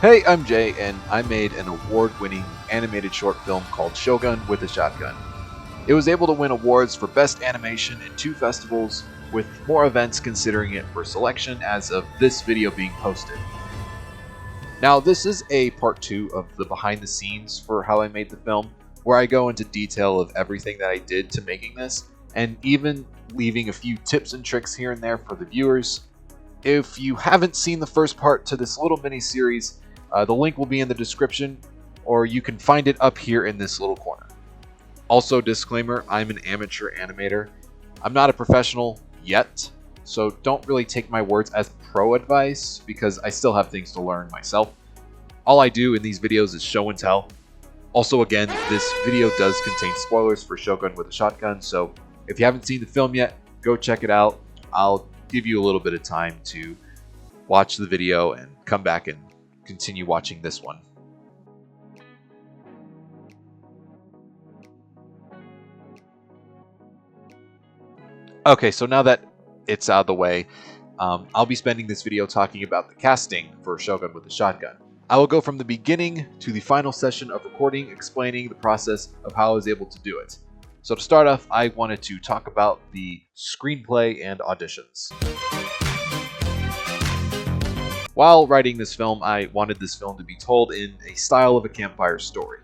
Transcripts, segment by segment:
Hey, I'm Jay, and I made an award-winning animated short film called Shogun with a Shotgun. It was able to win awards for Best Animation in 2 festivals, with more events considering it for selection as of this video being posted. Now, this is a part 2 of the behind the scenes for how I made the film, where I go into detail of everything that I did to making this, and even leaving a few tips and tricks here and there for the viewers. If you haven't seen the first part to this little mini-series, the link will be in the description, or you can find it up here in this little corner. Also, disclaimer, I'm an amateur animator. I'm not a professional yet, so don't really take my words as pro advice, because I still have things to learn myself. All I do in these videos is show and tell. Also, again, this video does contain spoilers for Shogun with a Shotgun, so if you haven't seen the film yet, go check it out. I'll give you a little bit of time to watch the video and come back and continue watching this one. Okay, so now that it's out of the way, I'll be spending this video talking about the casting for Shogun with a Shotgun. I will go from the beginning to the final session of recording, explaining the process of how I was able to do it. So to start off, I wanted to talk about the screenplay and auditions. While writing this film, I wanted this film to be told in a style of a campfire story,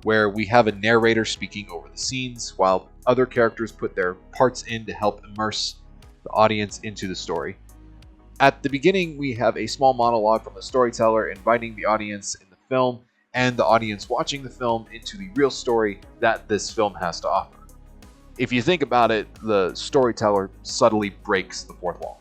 where we have a narrator speaking over the scenes, while other characters put their parts in to help immerse the audience into the story. At the beginning, we have a small monologue from the storyteller inviting the audience in the film and the audience watching the film into the real story that this film has to offer. If you think about it, the storyteller subtly breaks the fourth wall.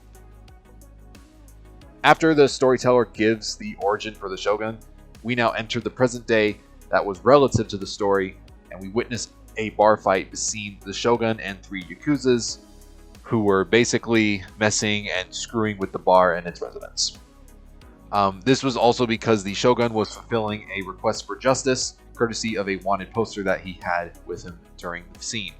After the storyteller gives the origin for the Shogun, we now enter the present day that was relative to the story, and we witness a bar fight between the Shogun and 3 Yakuzas, who were basically messing and screwing with the bar and its residents. This was also because the Shogun was fulfilling a request for justice, courtesy of a wanted poster that he had with him during the scene.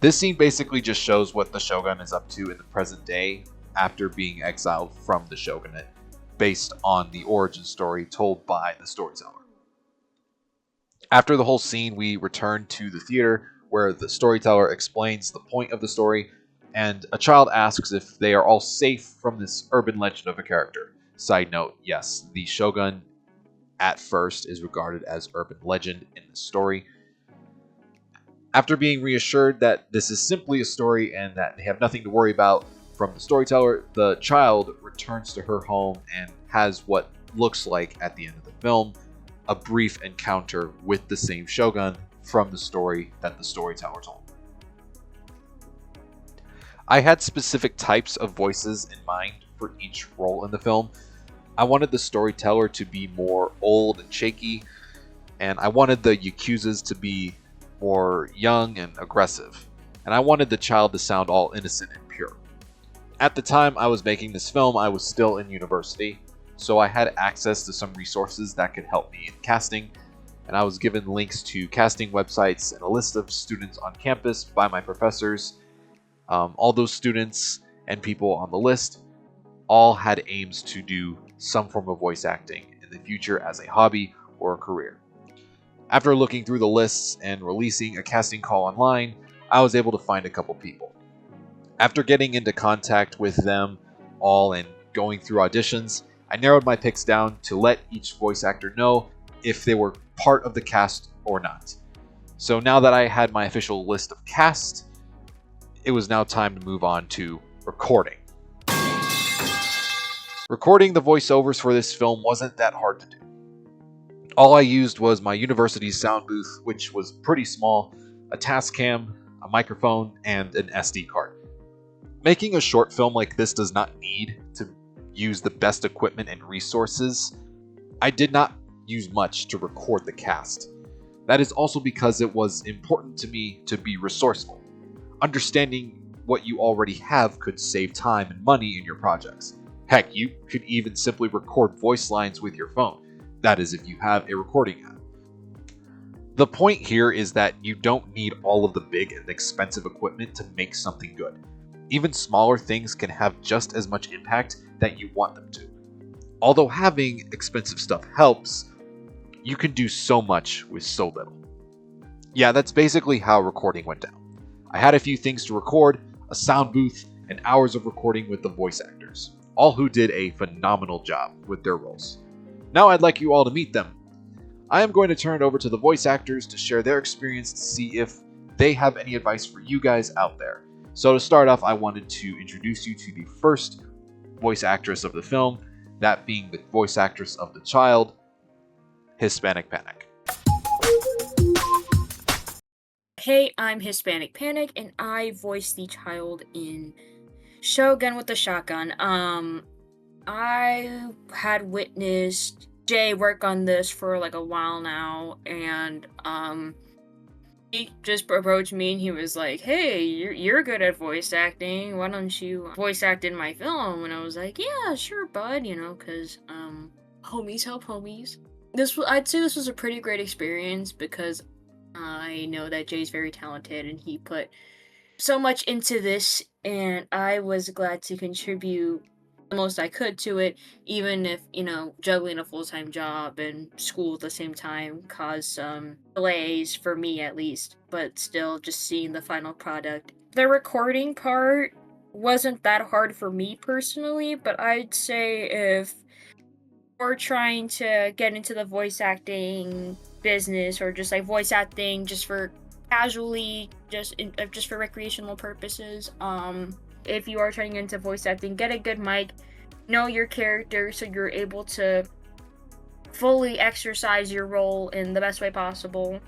This scene basically just shows what the Shogun is up to in the present day, after being exiled from the shogunate, based on the origin story told by the storyteller. After the whole scene, we return to the theater, where the storyteller explains the point of the story, and a child asks if they are all safe from this urban legend of a character. Side note, yes, the Shogun at first is regarded as urban legend in the story. After being reassured that this is simply a story and that they have nothing to worry about from the storyteller, the child returns to her home and has what looks like, at the end of the film, a brief encounter with the same Shogun from the story that the storyteller told. I had specific types of voices in mind for each role in the film. I wanted the storyteller to be more old and shaky, and I wanted the Yakuzas to be more young and aggressive, and I wanted the child to sound all innocent and pure. At the time I was making this film, I was still in university, so I had access to some resources that could help me in casting, and I was given links to casting websites and a list of students on campus by my professors. All those students and people on the list all had aims to do some form of voice acting in the future as a hobby or a career. After looking through the lists and releasing a casting call online, I was able to find a couple people. After getting into contact with them all and going through auditions, I narrowed my picks down to let each voice actor know if they were part of the cast or not. So now that I had my official list of cast, it was now time to move on to recording. Recording the voiceovers for this film wasn't that hard to do. All I used was my university's sound booth, which was pretty small, a Tascam, a microphone, and an SD card. Making a short film like this does not need to use the best equipment and resources. I did not use much to record the cast. That is also because it was important to me to be resourceful. Understanding what you already have could save time and money in your projects. Heck, you could even simply record voice lines with your phone. That is, if you have a recording app. The point here is that you don't need all of the big and expensive equipment to make something good. Even smaller things can have just as much impact that you want them to. Although having expensive stuff helps, you can do so much with so little. Yeah, that's basically how recording went down. I had a few things to record, a sound booth, and hours of recording with the voice actors, all who did a phenomenal job with their roles. Now I'd like you all to meet them. I am going to turn it over to the voice actors to share their experience to see if they have any advice for you guys out there. So to start off, I wanted to introduce you to the first voice actress of the film, that being the voice actress of the child, HispanicPanic. Hey, I'm HispanicPanic, and I voiced the child in Shogun with the Shotgun. I had witnessed Jay work on this for like a while now, and he just approached me and he was like, "Hey, you're good at voice acting. Why don't you voice act in my film?" And I was like, "Yeah, sure, bud. Cause homies help homies." I'd say this was a pretty great experience because I know that Jay's very talented and he put so much into this, and I was glad to contribute the most I could to it, even if, juggling a full-time job and school at the same time caused some delays for me at least, but still just seeing the final product. The recording part wasn't that hard for me personally, but I'd say if we're trying to get into the voice acting business or just like voice acting just for casually, just for recreational purposes, if you are trying to get into voice acting, get a good mic, know your character so you're able to fully exercise your role in the best way possible.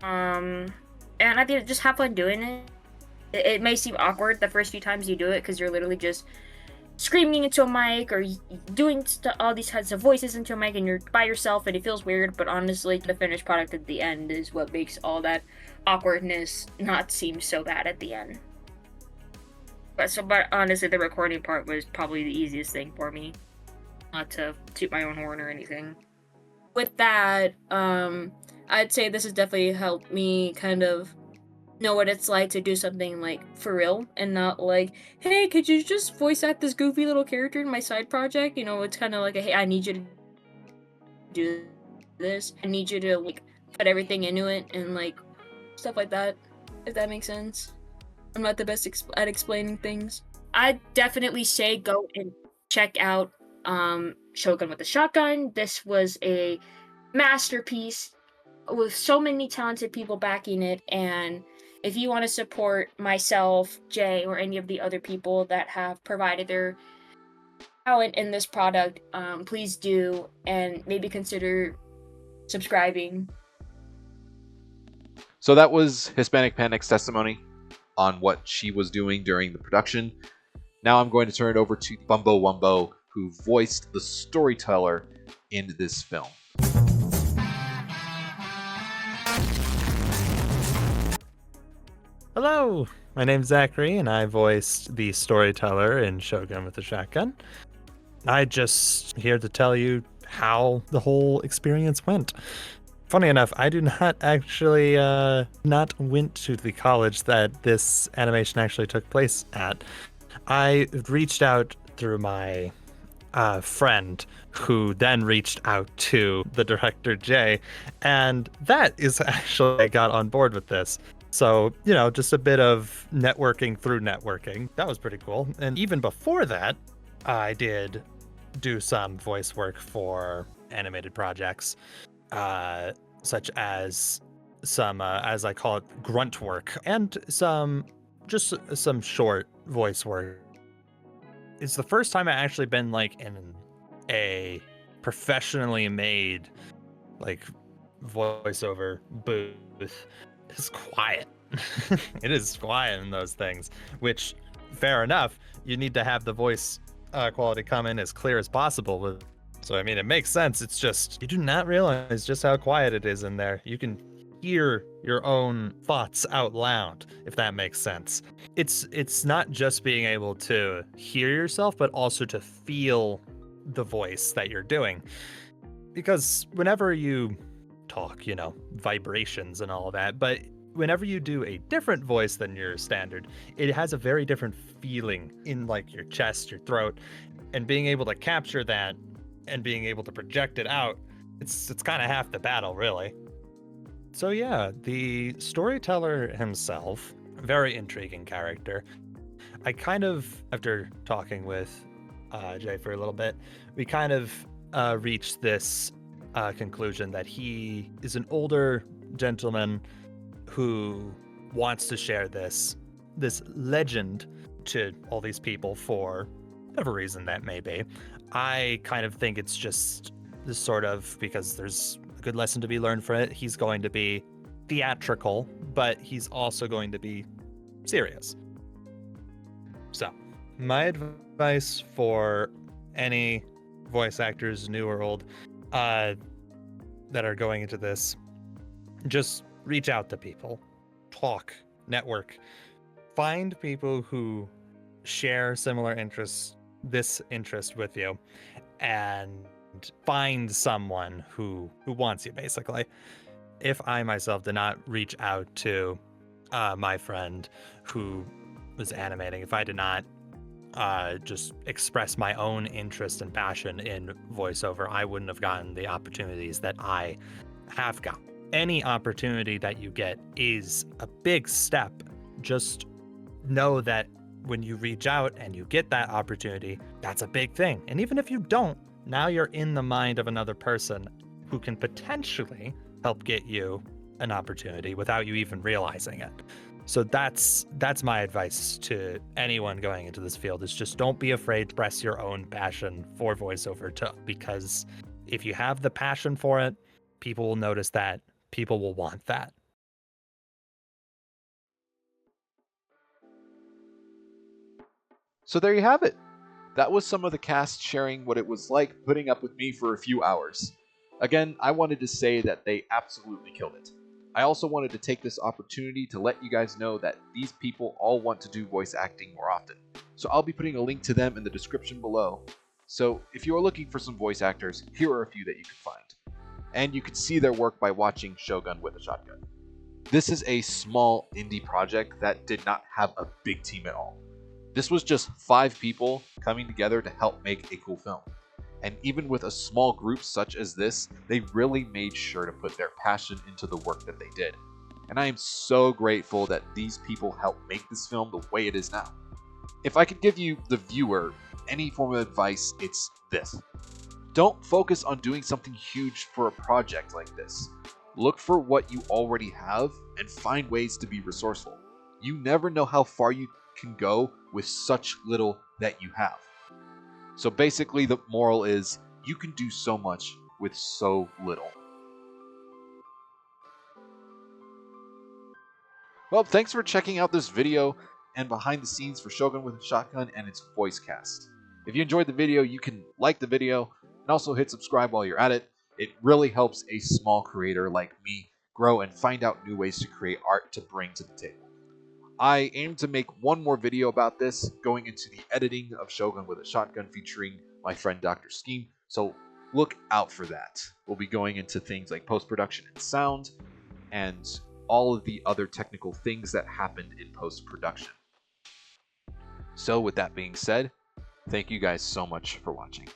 And I think just have fun doing it. It may seem awkward the first few times you do it because you're literally just screaming into a mic or doing all these kinds of voices into a mic and you're by yourself and it feels weird, but honestly the finished product at the end is what makes all that awkwardness not seem so bad at the end. But honestly the recording part was probably the easiest thing for me, not to toot my own horn or anything. With that, I'd say this has definitely helped me kind of know what it's like to do something like for real and not like, hey, could you just voice act this goofy little character in my side project? It's kind of like hey, I need you to do this. I need you to like put everything into it and like stuff like that, if that makes sense. I'm not the best at explaining things. I'd definitely say go and check out Shogun with the Shotgun. This was a masterpiece with so many talented people backing it, and if you want to support myself, Jay, or any of the other people that have provided their talent in this product, please do, and maybe consider subscribing. So that was HispanicPanic's testimony on what she was doing during the production. Now I'm going to turn it over to Bumbo Wumbo, who voiced the storyteller in this film. Hello, my name's Zachary, and I voiced the storyteller in Shogun with the Shotgun. I just here to tell you how the whole experience went. Funny enough, I do not actually not went to the college that this animation actually took place at. I reached out through my friend, who then reached out to the director Jay, and that is actually I got on board with this. So, just a bit of networking through networking. That was pretty cool. And even before that, I did do some voice work for animated projects, such as some, as I call it, grunt work, and some short voice work. It's the first time I actually been like in a professionally made like voiceover booth. It's quiet. It is quiet in those things, which, fair enough, you need to have the voice quality come in as clear as possible. So, I mean, it makes sense. It's just, you do not realize just how quiet it is in there. You can hear your own thoughts out loud, if that makes sense. It's not just being able to hear yourself, but also to feel the voice that you're doing. Because whenever you talk, vibrations and all that, but whenever you do a different voice than your standard, it has a very different feeling in like your chest, your throat, and being able to capture that and being able to project it out, it's kind of half the battle, really. So yeah, the storyteller himself, very intriguing character. I kind of, after talking with Jay for a little bit, we kind of reached this conclusion that he is an older gentleman who wants to share this legend to all these people for whatever reason that may be. I kind of think it's just this sort of, because there's a good lesson to be learned from it. He's going to be theatrical, but he's also going to be serious. So, my advice for any voice actors, new or old, that are going into this, just reach out to people, talk, network, find people who share similar interests, this interest with you, and find someone who wants you, basically. If I myself did not reach out to my friend who was animating, if I did not just express my own interest and passion in voiceover, I wouldn't have gotten the opportunities that I have got. Any opportunity that you get is a big step. Just know that when you reach out and you get that opportunity, that's a big thing. And even if you don't, now you're in the mind of another person who can potentially help get you an opportunity without you even realizing it. So that's my advice to anyone going into this field, is just don't be afraid to express your own passion for voiceover too, because if you have the passion for it, people will notice that, people will want that. So there you have it. That was some of the cast sharing what it was like putting up with me for a few hours. Again, I wanted to say that they absolutely killed it. I also wanted to take this opportunity to let you guys know that these people all want to do voice acting more often. So I'll be putting a link to them in the description below. So if you are looking for some voice actors, here are a few that you can find. And you can see their work by watching Shogun with a Shotgun. This is a small indie project that did not have a big team at all. This was just 5 people coming together to help make a cool film. And even with a small group such as this, they really made sure to put their passion into the work that they did. And I am so grateful that these people helped make this film the way it is now. If I could give you, the viewer, any form of advice, it's this. Don't focus on doing something huge for a project like this. Look for what you already have and find ways to be resourceful. You never know how far you can go with such little that you have. So basically the moral is, you can do so much with so little. Well, thanks for checking out this video and behind the scenes for Shogun with a Shotgun and its voice cast. If you enjoyed the video, you can like the video and also hit subscribe while you're at it. It really helps a small creator like me grow and find out new ways to create art to bring to the table. I aim to make one more video about this, going into the editing of Shogun with a Shotgun featuring my friend Dr. Scheme, so look out for that. We'll be going into things like post-production and sound, and all of the other technical things that happened in post-production. So with that being said, thank you guys so much for watching.